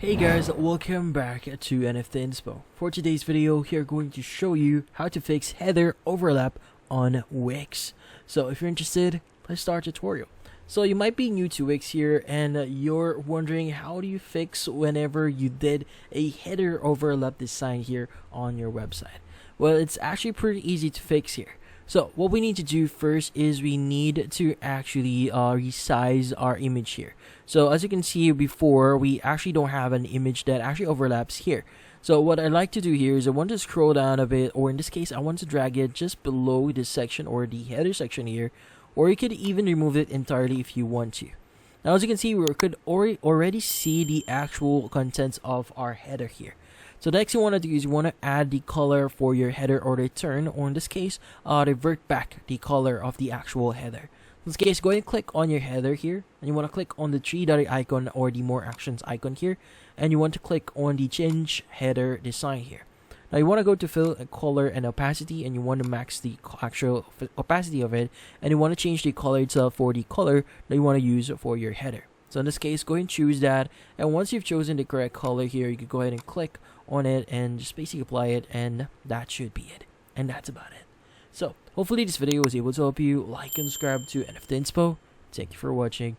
Hey guys, welcome back to NFT Inspo. For today's video, we're going to show you how to fix header overlap on Wix. So if you're interested, let's start the tutorial. So you might be new to Wix here and you're wondering how do you fix whenever you did a header overlap design here on your website. Well, it's actually pretty easy to fix here. So what we need to do first is we need to actually resize our image here. So as you can see before, we actually don't have an image that actually overlaps here. So what I like to do here is I want to scroll down a bit, or in this case I want to drag it just below this section or the header section here, or you could even remove it entirely if you want to. Now as you can see, we could already see the actual contents of our header here. So next you want to do is you want to add the color for your header or return, or in this case, revert back the color of the actual header. In this case, go ahead and click on your header here, and you want to click on the three-dotted icon or the more actions icon here, and you want to click on the change header design here. Now you want to go to fill, color, and opacity, and you want to max the actual opacity of it, and you want to change the color itself for the color that you want to use for your header. So in this case, go ahead and choose that, and once you've chosen the correct color here, you can go ahead and click on it and just basically apply it, and that should be it. And that's about it. So hopefully this video was able to help you. Like and subscribe to NFT Inspo. Thank you for watching.